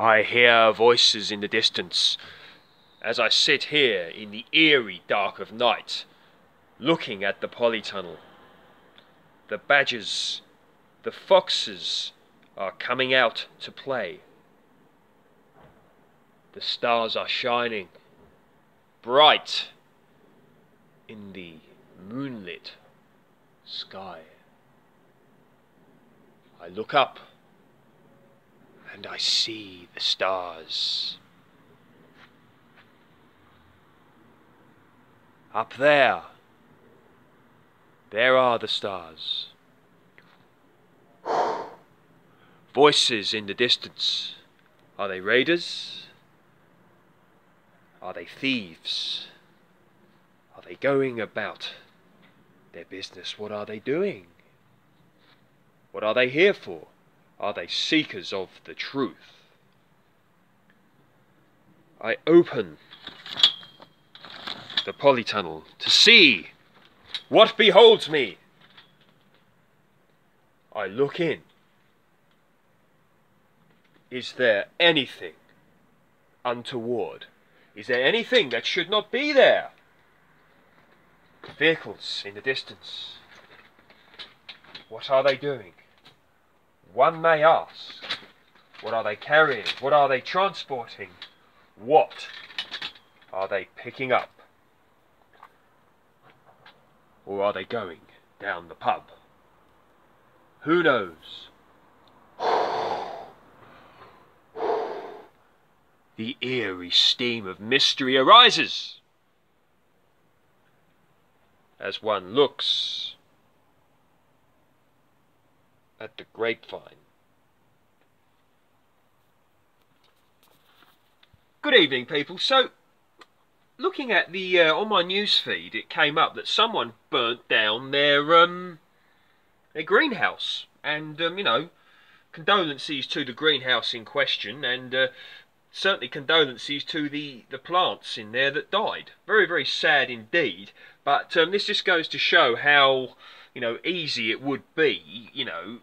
I hear voices in the distance as I sit here in the eerie dark of night, looking at the polytunnel. The badgers, the foxes are coming out to play. The stars are shining bright in the moonlit sky. I look up and I see the stars. Up there are the stars. Voices in the distance. Are they raiders? Are they thieves? Are they going about their business? What are they doing? What are they here for? Are they seekers of the truth? I open the polytunnel to see what beholds me. I look in. Is there anything untoward? Is there anything that should not be there? Vehicles in the distance. What are they doing? One may ask, what are they carrying? What are they transporting? What are they picking up? Or are they going down the pub? Who knows? The eerie steam of mystery arises as one looks at the grapevine. Good evening, people. So, looking at the on my news feed, it came up that someone burnt down their greenhouse, and you know, condolences to the greenhouse in question, and certainly condolences to the plants in there that died. Very, very sad indeed. But this just goes to show how, you know, easy it would be, you know.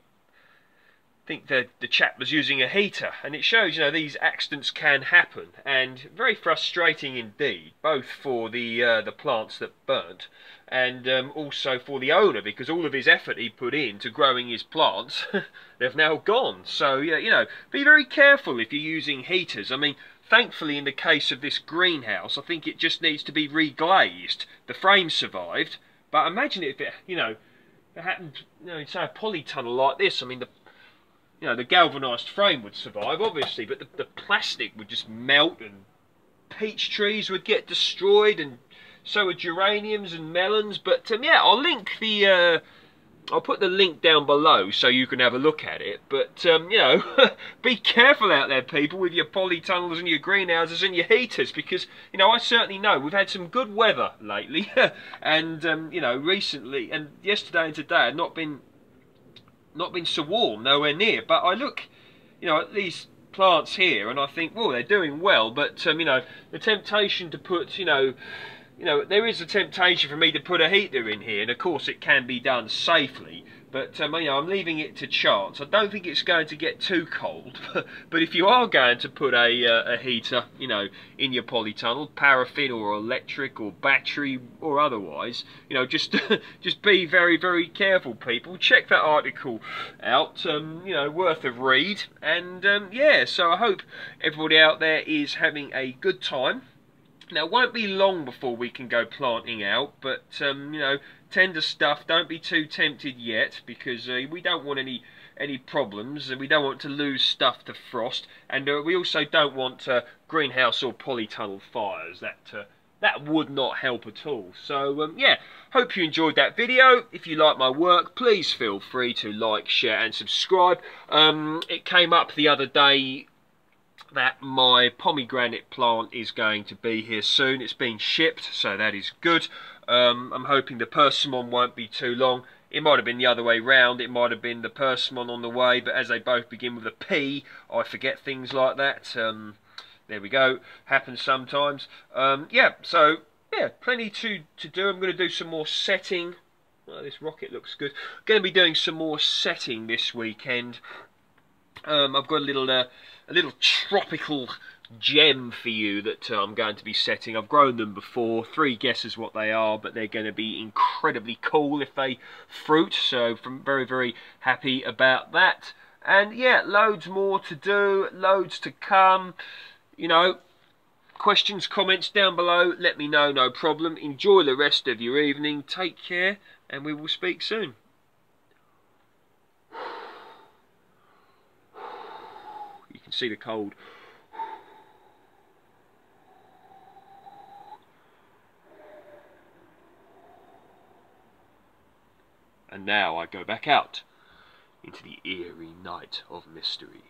I think the chap was using a heater, and it shows, you know, these accidents can happen, and very frustrating indeed, both for the plants that burnt, and also for the owner, because all of his effort he put into growing his plants, they've now gone. So yeah, you know, be very careful if you're using heaters. I mean, thankfully in the case of this greenhouse, I think it just needs to be reglazed. The frame survived, but imagine if it, you know, it happened, you know, say a polytunnel like this. I mean, the galvanised frame would survive, obviously, but the plastic would just melt, and peach trees would get destroyed, and so would geraniums and melons. But yeah, I'll link the I'll put the link down below so you can have a look at it. But you know, be careful out there, people, with your polytunnels and your greenhouses and your heaters, because you know, I certainly know we've had some good weather lately, and you know, recently and yesterday and today had not been so warm, nowhere near. But I look, you know, at these plants here, and I think, well, they're doing well. But you know, the temptation to put, you know, there is a temptation for me to put a heater in here, and of course it can be done safely. But you know, I'm leaving it to chance. I don't think it's going to get too cold. But if you are going to put a heater, you know, in your polytunnel, paraffin or electric or battery or otherwise, you know, just just be very, very careful, people. Check that article out. You know, worth a read. And yeah, so I hope everybody out there is having a good time. Now, it won't be long before we can go planting out, but you know, tender stuff, don't be too tempted yet, because we don't want any problems, and we don't want to lose stuff to frost, and we also don't want greenhouse or polytunnel fires. That would not help at all. So yeah, hope you enjoyed that video. If you like my work, please feel free to like, share and subscribe. It came up the other day that my pomegranate plant is going to be here soon. It's being shipped, so that is good. I'm hoping the persimmon won't be too long. It might have been the other way round. It might have been the persimmon on the way, but as they both begin with a P, I forget things like that. There we go. Happens sometimes. Yeah, so yeah, plenty to do. I'm going to do some more setting. Oh, this rocket looks good. Going to be doing some more setting this weekend. I've got a little tropical gem for you that I'm going to be setting. I've grown them before. 3 guesses what they are, but they're going to be incredibly cool if they fruit. So I'm very, very happy about that. And yeah, loads more to do, loads to come. You know, questions, comments down below. Let me know, no problem. Enjoy the rest of your evening. Take care, and we will speak soon. You can see the cold. And now I go back out into the eerie night of mystery.